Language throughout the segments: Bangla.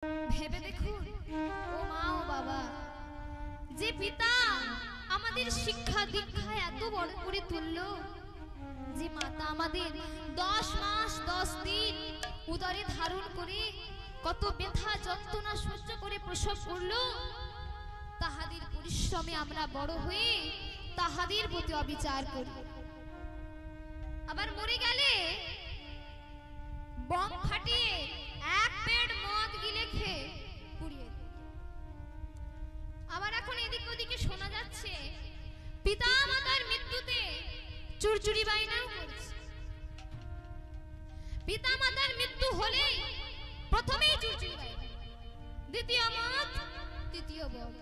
ভেবে দেখুন ও মা ও বাবা, যে পিতা আমাদের শিক্ষা দীক্ষায় এত বড় করে তুললো, যে মাতা আমাদের 10 মাস 10 দিন উদরে ধারণ করে কত ব্যথা যন্ত্রণা সহ্য করে প্রসব করলো, তাহাদের পরিশ্রমে আমরা বড় হয়ে তাহাদের প্রতি অবিচার করি। আবার মরে গেলে বম ফাটিয়ে এক পেট মদ গিলে খেয়ে পুড়িয়ে দিই। আবার এখন এদিক ওদিকে শোনা যাচ্ছে পিতা মাতার মৃত্যুতে চুরচুরি বায়নাও করছে। পিতা মাতার মৃত্যু হলে প্রথমেই চুরচুরি বায়না, দ্বিতীয় মদ, তৃতীয় বম,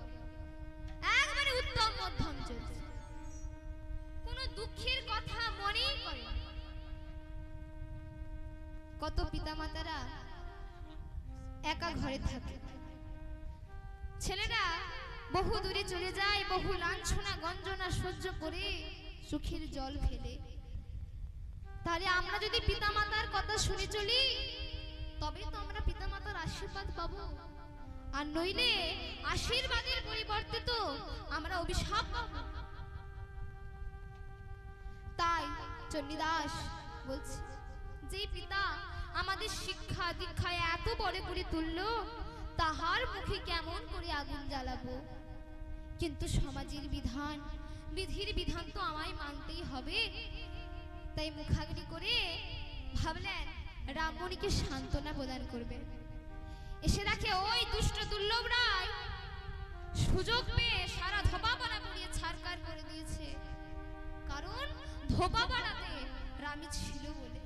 একবারে উত্তম মধ্যম চলছে। কোনো দুঃখের কথা মনেই করে না। কত পিতামাতারা একা ঘরে থাকে, ছেলেরা বহু দূরে চলে যায়, বহু লাঞ্ছনা গঞ্জনা সহ্য করে চোখের জল ফেলে। তাহলে আমরা যদি পিতামাতার কথা শুনে চলি তবে তো আমরা পিতামাতার আশীর্বাদ পাবো, আর নইলে আশীর্বাদের পরিবর্তে তো আমরা অভিশাপ পাবো। তাই চণ্ডীদাস বলছে, যে পিতা আমাদের শিক্ষা দীক্ষায় এত বড় করে তুললো, তাহার মুখে কেমন করে আগুন জ্বালাবো? কিন্তু সমাজের বিধান, বিধির বিধান তো আমায় মানতেই হবে। তাই মুখাগ্নি করে ভাবলেন রামমণিকে সান্ত্বনা প্রদান করবেন। এসে দেখে ওই দুষ্ট দুর্লভ রায় সুযোগ পেয়ে সারা ধোপাপাড়া পুড়িয়ে ছারকার করে দিয়েছে। কারণ ধোপাপাড়াতে রামী ছিল বলে।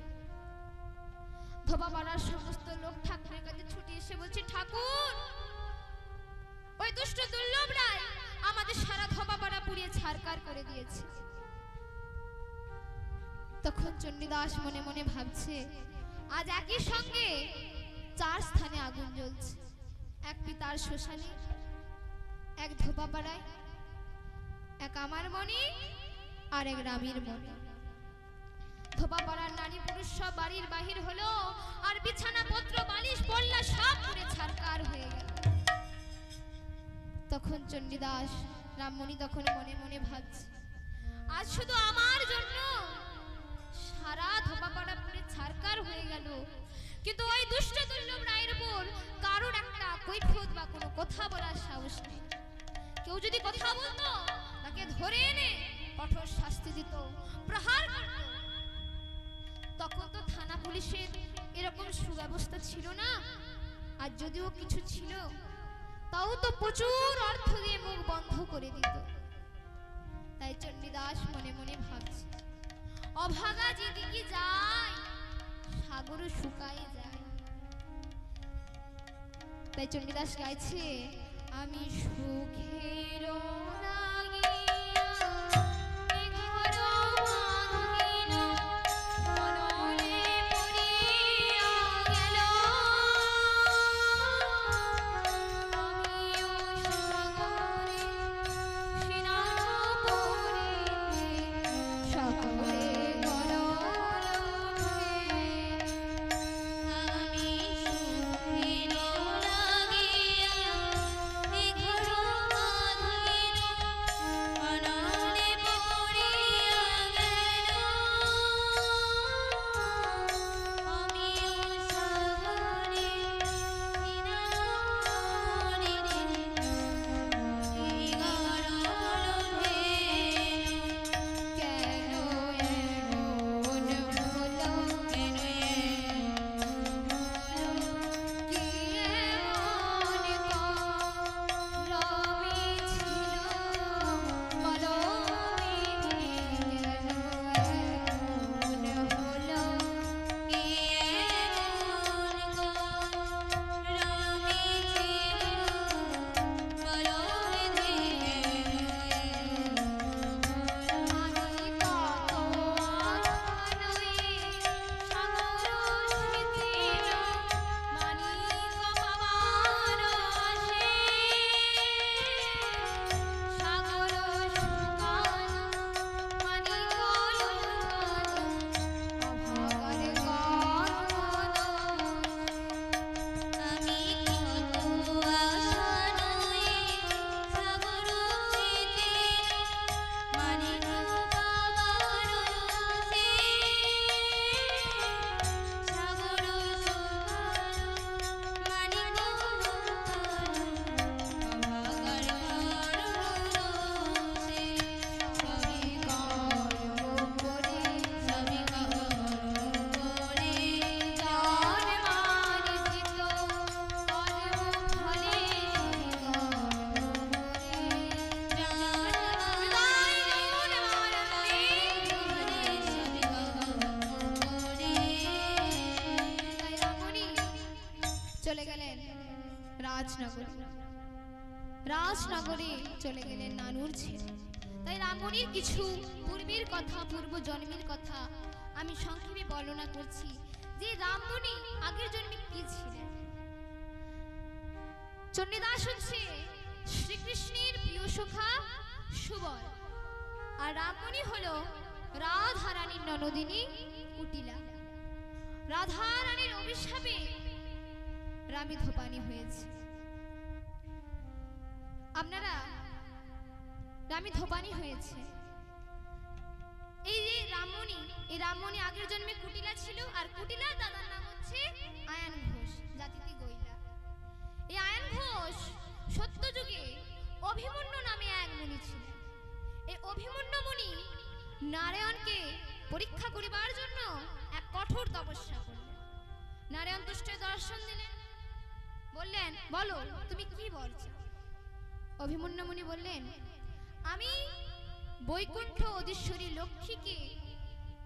ধোপাপাড়ার সমস্ত লোক ঠাকুরের কাছে ছুটে এসে বলছে, ঠাকুর, ওই দুষ্ট দুর্লভ রায় আমাদের সারা ধোপাপাড়া পুড়িয়ে ছারকার করে দিয়েছে। তখন চণ্ডীদাস মনে মনে ভাবছে, আজ একই সঙ্গে 4 স্থানে আগুন জ্বলছে। এক পিতার শ্মশানে, এক ধোপাপাড়ায়, এক আমার মনে, আর এক রামীর মনে। ধোপাপাড়ার নারী পুরুষ সব বাড়ির বাহির হলো, আর বিছানা পত্র বালিশ পল্লা সব পুড়ে ছারকার হয়ে গেল। তখন চণ্ডীদাস রামমণি তখন মনে মনে ভাবছে, আজ শুধু আমার জন্য সারা ধোপাপাড়া পুড়ে ছারকার হয়ে গেল, কিন্তু ওই দুষ্ট দুর্লভ রায়ের উপর কারোর একটা কৈফিয়ত বা কোনো কথা বলার সাহস নেই। কেউ যদি কথা বলতো তাকে ধরে এনে কঠোর শাস্তি দিত, প্রহার করত। তখন তো থানা পুলিশের এরকম সুব্যবস্থা ছিল না, আর যদিও কিছু ছিল তাও তো প্রচুর অর্থ দিয়ে মুখ বন্ধ করে দিত। তাই চণ্ডীদাস মনে মনে ভাবছে, অভাগা যেদিকে যায় সাগরও শুকায় যায়। তাই চণ্ডীদাস গাইছে, আমি সুখের রাজনগরে চলে গেলেন নানুর ছেড়ে। তাই রামমণির কিছু পূর্বের কথা, পূর্ব জন্মের কথা আমি সংক্ষেপে বর্ণনা করছি যে রামমণি আগের জন্মে কি ছিলেন। চণ্ডীদাস হচ্ছে শ্রীকৃষ্ণের প্রিয় সখা সুবল, আর রামমণি হলো রাধারানীর ননদিনী কুটিলা। রাধারানীর অভিশাপে রামী ধোপানি হয়েছে। আপনারা রামী ধোপানি হয়েছে। এই যে রামমণি আগের জন্মে কুটিলা ছিল, আর কুটিলার দাদার নাম হচ্ছে আয়ান ঘোষ, জাতিতে গইলা। এই আয়ান ঘোষ সত্যযুগে অভিমন্যু নামে এক মুনি ছিলেন। এই অভিমন্যু মুনি নারায়ণকে পরীক্ষা করিবার জন্য এক কঠোর তপস্যা করলেন। নারায়ণ তুষ্টে দর্শন দিলেন, বললেন, বলো তুমি কি বলছো? অভিমন্যু মুনি বললেন, আমি বৈকুণ্ঠ অধীশ্বরী লক্ষ্মীকে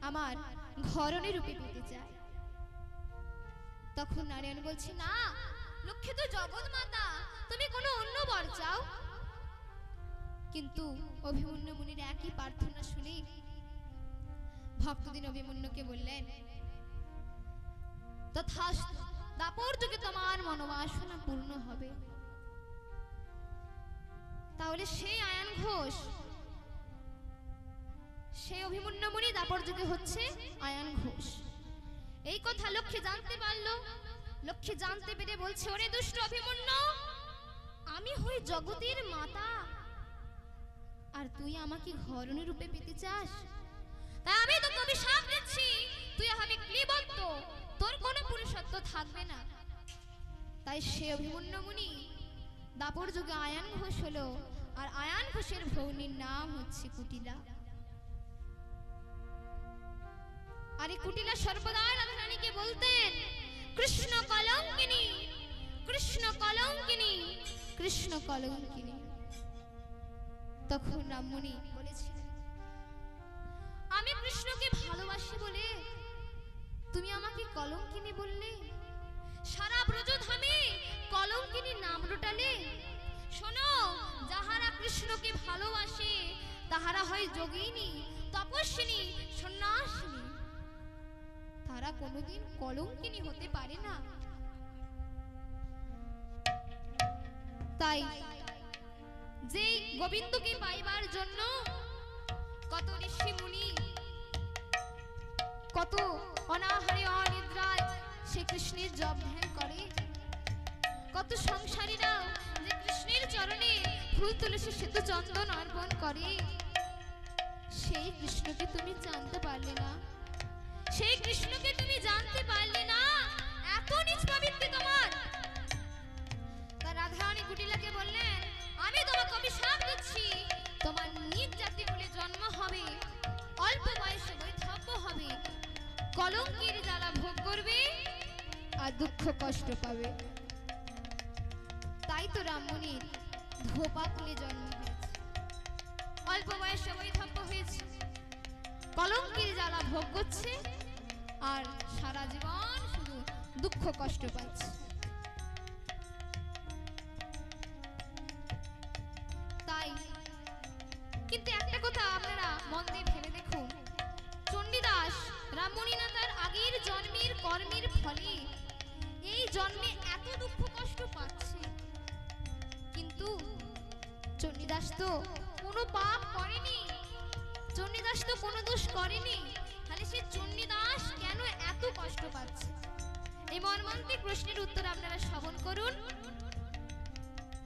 আমার ঘরণী রূপে পেতে চাই। তখন নারায়ণ বলছে, না, লক্ষ্মী তো জগৎ মাতা, তুমি কোনো অন্য বর চাও। কিন্তু অভিমন্যু মুনির একই প্রার্থনা শুনে ভক্তদিন অভিমন্যুকে বললেন, তথাস্তু, দাপর যুগে তোমার মনোবাসনা পূর্ণ হবে। তাহলে সেই আয়ান ঘোষ, সেই অভিমন্যু মুনি দাপর যুগে হচ্ছে আয়ান ঘোষ। এই কথা লক্ষ্মী জানতে পারলো। লক্ষ্মী জানতে পেরে বলছে, ওরে দুষ্ট অভিমন্যু, আমি হই জগতের মাতা, আর তুই আমাকে ঘরণী রূপে পেতে চাস? তাই আমি তোকে অভিশাপ দিচ্ছি, তুই হবে ক্লীবন্ত, তোর কোনো পুরুষত্ব থাকবে না। তাই সে অভিমন্যু মুনি দাপর যুগে আয়ান ঘোষ হলো, আর আয়ান ঘোষের ভৌনির নাম হচ্ছে কুটিলা। আর এই কুটিলা সর্বদা রাধারানীকে বলতেন, কৃষ্ণ কলঙ্কিনী, কৃষ্ণ কলঙ্কিনী, কৃষ্ণ কলঙ্কিনী। তখন রামমণি বলেছিলেন, আমি কৃষ্ণকে ভালোবাসি বলে তুমি আমাকে কলঙ্কিনী বললে? সারা ব্রজধামে কলঙ্কিনী নাম রটালে? শোনো, যাহারা কৃষ্ণকে ভালোবাসে তাহারা হয় যোগিনী, তপস্বিনী, সন্ন্যাসিনী, তারা কোনোদিন কলঙ্কিনী হতে পারে না। তাই যে গোবিন্দকে পাইবার জন্য কত ঋষি মুনি, কত অনাহারে অনিদ্রায় সে কৃষ্ণের জপ ধ্যান করে, কত সংসারীরা যে কৃষ্ণের চরণে ফুল তুলসী সেতু চন্দন অর্পণ করে, সেই কৃষ্ণকে তুমি জানতে পারলে না, সেই কৃষ্ণকে তুমি জানতে পারলে না, এত নিজ প্রবৃত্তি তোমার। তা রাধারানী কুটিলাকে বললেন, আমি তোমাকে অভিশাপ দিচ্ছি, তোমার নিজ জাতি বলে জন্ম হবে, অল্প বয়সে বৈধব্য হবে, কলঙ্কের জ্বালা ভোগ করবে, আর দুঃখ কষ্ট পাবে। তাই তো রামমণির ধোপাকুলে জন্ম হয়েছে, অল্প বয়সে বৈধব্য হয়েছে, কলঙ্কের জ্বালা ভোগ করছে, আর সারা জীবন শুধু দুঃখ কষ্ট পাচ্ছে। তাই কিন্তু একটা কথা আপনারা মন দিয়ে ভেবে দেখুন, চণ্ডীদাস রামমণি না তার আগের জন্মের কর্মের ফলে এই জন্মে এত দুঃখ কষ্ট পাচ্ছে, কিন্তু চণ্ডীদাস তো কোনো পাপ করেনি, চণ্ডীদাস তো কোনো দোষ করেনি, তাহলে সে চণ্ডীদাস কেন এত কষ্ট পাচ্ছে? এই মর্মান্তিক প্রশ্নের উত্তর আপনারা শ্রবণ করুন।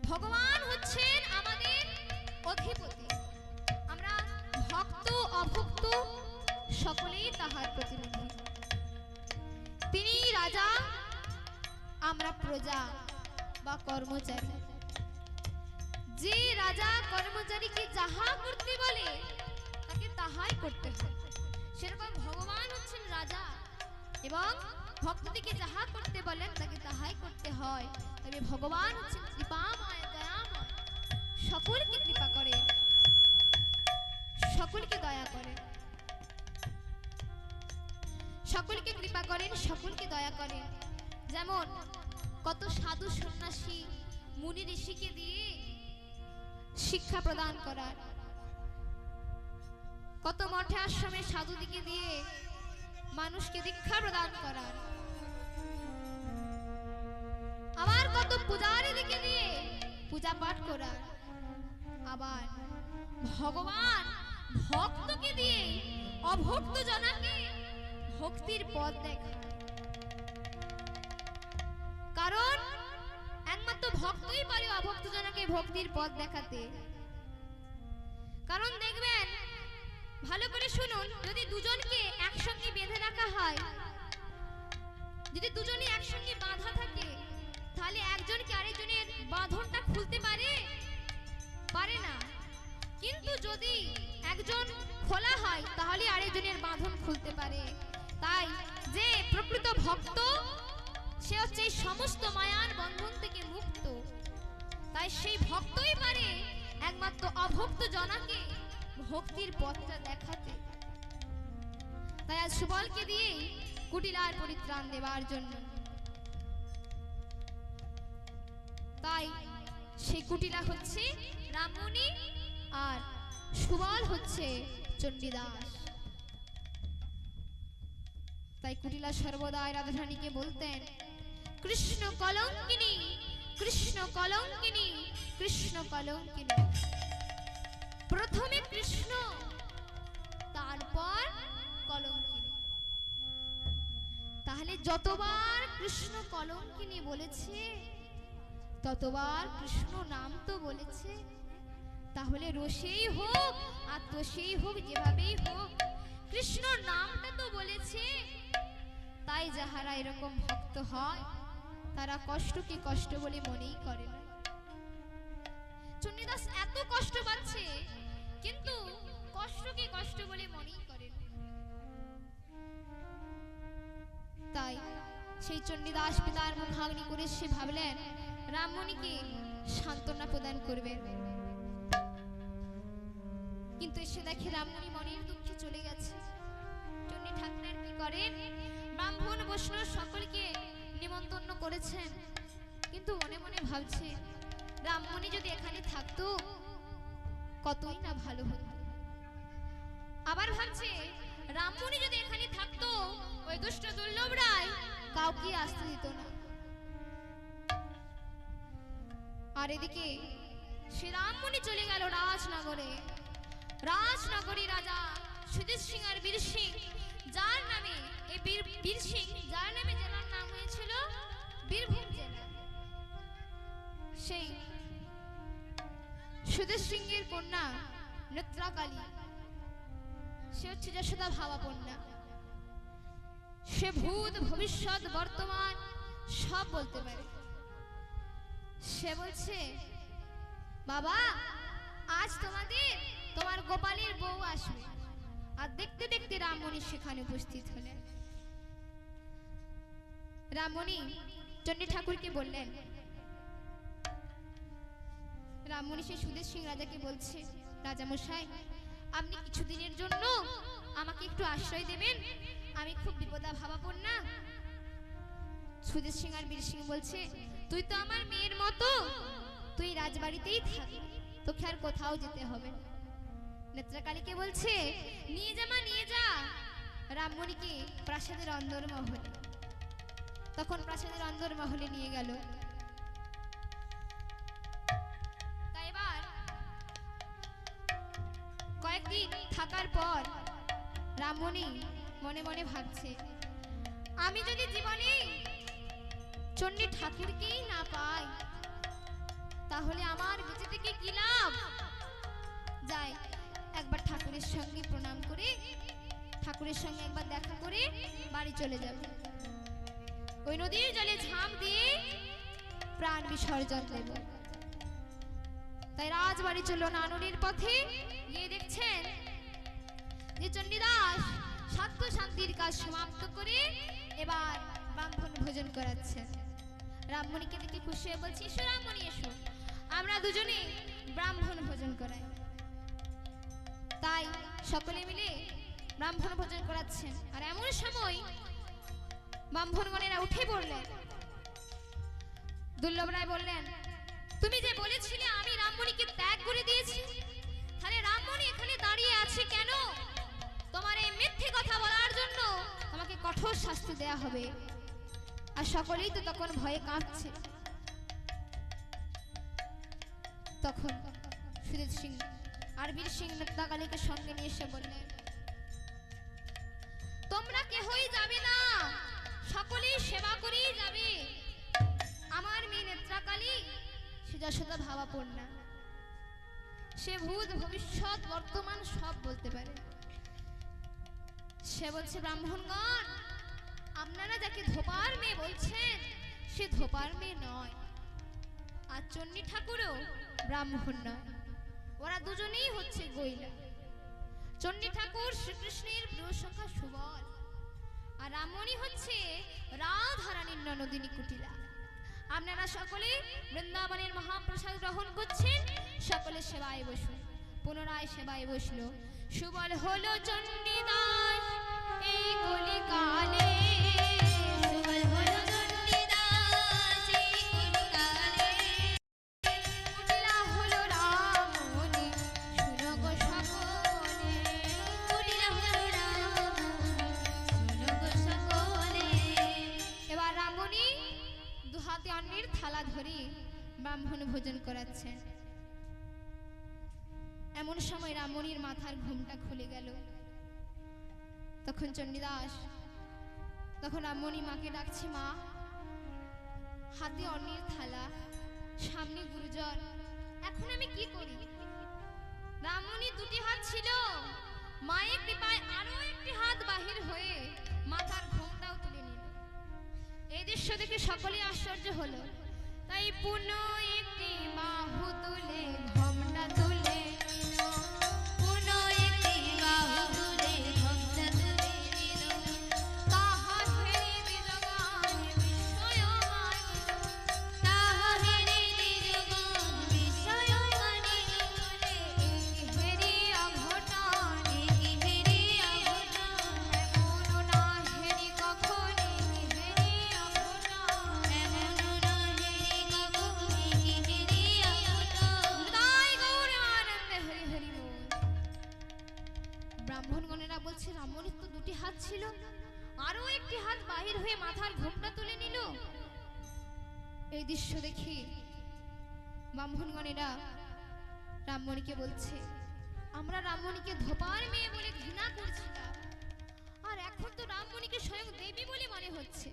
ভগবান হচ্ছেন আমাদের অধিপতি, আমরা ভক্ত অভক্ত সকলেই তাহার প্রতিনিধি। তিনি রাজা, আমরা প্রজা বা কর্মচারী। যে রাজা কর্মচারীকে যাহা করতে বলে তাকে তাহাই করতে হয়, সেরকম ভগবান হচ্ছেন রাজা, এবং ভক্তদিকে যাহা করতে বলেন তাকে তাহাই করতে হয়। তবে ভগবান হচ্ছেন কৃপাময়, দয়াময়, সকলকে কৃপা করে, সকলকে দয়া করে, সকলকে কৃপা করেন, সকলকে দয়া করেন। যেমন কত সাধু সন্ন্যাসী শিক্ষা প্রদান করার, কত মঠে আশ্রমে সাধুদিকে দিয়ে মানুষকে দীক্ষা প্রদান করার, আবার কত পূজারী দিকে দিয়ে পূজা পাঠ করার, আবার ভগবান ভক্তকে দিয়ে অভক্ত জনাকে ভক্তির পথ দেখা। কারণ একমাত্র ভক্তই পারে অভক্ত জনাকে ভক্তির পথ দেখাতে। কারণ দেখবেন, ভালো করে শুনুন, যদি দুজনকে একসঙ্গে বেঁধে রাখা হয়, যদি দুজনই একসঙ্গে বাঁধা থাকে, তাহলে একজনকে আরেকজনের বাঁধনটা খুলতে পারে? পারে না। কিন্তু যদি একজন খোলা হয়, তাহলে আরেকজনের বাঁধন খুলতে পারে। তাই যে প্রকৃত ভক্ত, সে হচ্ছে এই সমস্ত মায়ার বন্ধন থেকে মুক্ত। তাই সেই ভক্তই পারে একমাত্র অভক্ত জনাকে ভক্তির পথটা দেখাতে। তাই আজ সুবলকে দিয়ে কুটিলার পরিত্রাণ দেওয়ার জন্য, তাই সেই কুটিলা হচ্ছে রামমণি আর সুবল হচ্ছে চণ্ডীদাস। তাই কুটিলা সর্বদাই রাধারানীকে বলতেন, কৃষ্ণ কলঙ্কিনী, কৃষ্ণ কলঙ্কিনী, কৃষ্ণ কলঙ্কিনী। প্রথমে কৃষ্ণ, তারপর কলঙ্কিনী। তাহলে যতবার কৃষ্ণ কলঙ্কিনী বলেছে, ততবার কৃষ্ণ নাম তো বলেছে। তাহলে রসেই হোক আর তোষেই হোক, যেভাবেই হোক, কৃষ্ণ নামটা তো বলেছে। তাই যাহারা এরকম ভক্ত হয়, তারা কষ্টকে কষ্ট বলে মনেই করে না। চণ্ডীদাস এত কষ্ট পাচ্ছে, কিন্তু কষ্টকে কষ্ট বলে মনেই করে না। তাই সেই চণ্ডীদাস পিতার মুখাগ্নি করে সে ভাবলেন রামমণিকে সান্ত্বনা প্রদান করবেন। কিন্তু এসে দেখে রামমণি মনের দুঃখে চলে গেছে। চণ্ডী ঠাকুর কি করেন, ব্রাহ্মণ বৈষ্ণব সকলকে নিমন্ত্রণ করেছেন, কিন্তু মনে মনে ভাবছে রামমণি যদি এখানে থাকতো কতই না ভালো হতো। আবার ভাবছে রামমণি যদি এখানে থাকতো, ওই দুষ্ট দুর্লভ রায় কাউকে আসতে দিত না। আর এদিকে সে রামমণি চলে গেল রাজনগরে। রাজনগরী রাজা সুজিত সিং আর বীর সিং, যার নামে এই বীর সিং, যার নামে জেলার নাম হয়েছিল বীরভূম জেলা, সেই সুজিত সিং এর কন্যা নেত্রাকালী, সে হচ্ছে যশোদা ভাবাপন্না। সে ভূত ভবিষ্যৎ বর্তমান সব বলতে পারে। সে বলছে, বাবা আজ তোমার গোপালের বউ আসবে। আর দেখতে দেখতে রামমণি সেখানে উপস্থিত হলেন। রামমণি চণ্ডী ঠাকুরকে বললেন, রামমণি সেই সুদেশ সিং রাজাকে বলছে, রাজা মশাই, আপনি কিছুদিনের জন্য আমাকে একটু আশ্রয় দেবেন, আমি খুব বিপদা ভাবাপন্না। সুদেশ সিং আর বীর সিং বলছে, তুই তো আমার মেয়ের মতো, তুই রাজবাড়িতেই থাক, তোকে আর কোথাও যেতে হবে না। নেত্রাকালীকে বলছে, নিয়ে যা মা, নিয়ে যা রামমণিকে প্রাসাদের অন্দরমহলে। তখন প্রাসাদের অন্দরমহলে নিয়ে গেল। তাই এবার কয়েকদিন থাকার পর রামমণি মনে মনে ভাবছে, আমি যদি জীবনে চণ্ডী ঠাকুরকেই না পাই, তাহলে আমার বেঁচে থেকে কি লাভ? যাই একবার ঠাকুরের সঙ্গে প্রণাম করে, ঠাকুরের সঙ্গে একবার দেখা করে বাড়ি চলে যাব। ওই নদীর জলে ঝাঁপ দিয়ে প্রাণ বিসর্জন দেব। তাই রাজবাড়ি চলল নানুরির পথে। গিয়ে দেখছেন যে চণ্ডীদাস স্বার্থ শান্তির কাজ সমাপ্ত করে এবার ব্রাহ্মণ ভোজন করাচ্ছেন। রামমণিকে দেখে খুশি হয়ে বলছি, এসো রামমণি এসো, আমরা দুজনে ব্রাহ্মণ ভোজন করাই। তাই সকলে মিলে ব্রাহ্মণ ভোজন করাচ্ছেন। আর এমন সময় ব্রাহ্মণগণেরা উঠে পড়লেন। দুর্লভ রায় বললেন, তুমি যে বলেছিলে আমি রামমণিকে ত্যাগ করে দিয়েছি, তাহলে রামমণি এখানে দাঁড়িয়ে আছে কেন? তোমার এই মিথ্যে কথা বলার জন্য তোমাকে কঠোর শাস্তি দেয়া হবে। আর সকলেই তো তখন ভয়ে কাঁপছে। তখন সুজিত সিং আর বীর সিং নেত্রাকালীকে সঙ্গে নিয়ে এসে বললেন, তোমরা কেহই যাবে না, সকলেই সেবা করেই যাবে। আমার মেয়ে নেত্রাকালী সে যশোদা ভাবাপন্না, সে ভূত ভবিষ্যৎ বর্তমান সব বলতে পারে। সে বলছে, ব্রাহ্মণগণ, আপনারা যাকে ধোপার মেয়ে বলছেন সে ধোপার মেয়ে নয়, আর চণ্ডী ঠাকুরও ব্রাহ্মণ নয়, ওরা দুজনেই হচ্ছে গইলা। চণ্ডী ঠাকুর শ্রীকৃষ্ণের প্রিয় সখা সুবল, আর রামমণি হচ্ছে রাধারানীর ননদিনী কুটিলা। আপনারা সকলে বৃন্দাবনের মহাপ্রসাদ গ্রহণ করছেন, সকলে সেবায় বসুন। পুনরায় সেবায় বসলো। সুবল হলো চণ্ডীদাস এই কলিকালে, সুবল হলো চণ্ডীদাস এই কলিকালে, কুটিলা হলো রামমণি শুনো গো সকলে, কুটিলা হলো রামমণি শুনো গো সকলে। এবার রামমণি দুহাতে অন্যের থালা ধরে ব্রাহ্মণ ভোজন করাচ্ছেন। এমন সময় রামমণির মাথার ঘুমটা খুলে গেল। তখন চণ্ডীদাস তখন রামমণি মাকে ডাকছে, মা, হাতে অন্যের থালা, সামনে গুরুজন, এখন আমি কি করি? রামমণি দুটি হাত ছিল, মায়ের কৃপায় আরো একটি হাত বাহির হয়ে মাথার ঘোমটাও তুলে নিল। এই দৃশ্য দেখে সকলে আশ্চর্য হলো। তাই পুনঃ একটি বাহু তুলে ঘোমটা তুলে, পুনঃ একটি বাহু তুলে ঘোমটা তুলে নিল। তাহা হেরি দিজগণ বিস্ময়মান, তাহা হেরি দিজগণ বিস্ময়মান বলে, একি হেরি অঘটন, একি হেরি অঘটন, এমন না হেরি কখন, একি হেরি অঘটন, এমন না হেরি কখন, একি হেরি অঘটন। তাই গৌর আনন্দে হরি হরি বল। ব্রাহ্মণগণেরা বলছে, রামমণির তো দুটি হাত ছিল, আরো একটি হাত বাহির হয়ে মাথার ঘোমটা তুলে নিল। এই দৃশ্য দেখে ব্রাহ্মণগণেরা রামমণিকে বলছে, আমরা রামমণিকে ধোপার মেয়ে বলে ঘৃণা করছিলাম, আর এখন তো রামমণিকে স্বয়ং দেবী বলে মনে হচ্ছে।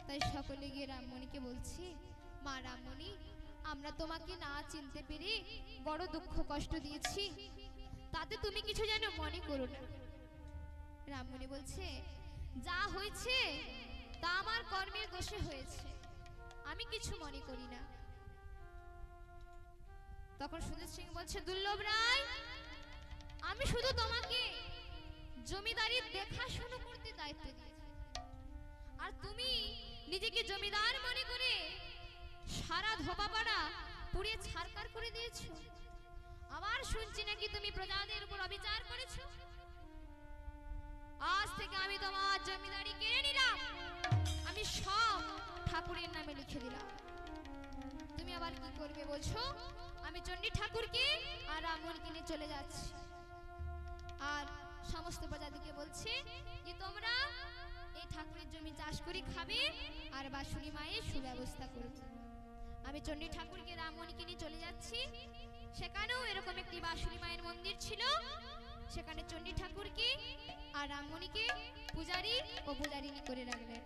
তাই সকলে গিয়ে রামমণিকে বলছে, মা রামমণি, আমরা তোমাকে না চিনতে পেরে বড় দুঃখ কষ্ট দিয়েছি, তাতে তুমি কিছু যেন মনে করো না। রামমণি বলছে, যা হয়েছে তা আমার কর্মের দোষে হয়েছে, আমি কিছু মনে করি না। তখন সুজিত সিং বলছে, দুর্লভ রায়, আমি শুধু তোমাকে জমিদারির দেখাশোনা করতে দায়িত্ব দিয়েছি, আর তুমি নিজেকে জমিদার মনে করে সারা ধোপাপাড়া পুড়িয়ে ছারকার করে দিয়েছো। আবার শুনছি নাকি তুমি প্রজাদের উপর অবিচার করেছো। আজ থেকে আমি তোমার জমিদারি কেড়ে নিলাম, আমি সব ঠাকুরের নামে লিখে দিলাম। তুমি আবার কি করবে বলছো? আমি চণ্ডী ঠাকুরকে আর রামমণিকে নিয়ে চলে যাচ্ছি। আর সমস্ত প্রজাদিকে বলছে যে তোমরা এই ঠাকুরের জমি চাষ করে খাবে আর বাঁশুরি মায়ের সুব্যবস্থা করবে। আমি চণ্ডী ঠাকুরকে রামমণিকে নিয়ে চলে যাচ্ছি। সেখানেও এরকম একটি বাঁশুরি মায়ের মন্দির ছিল, সেখানে চণ্ডী ঠাকুরকে আর রামমণিকে পূজারী ও পূজারিনী করে রাখবেন।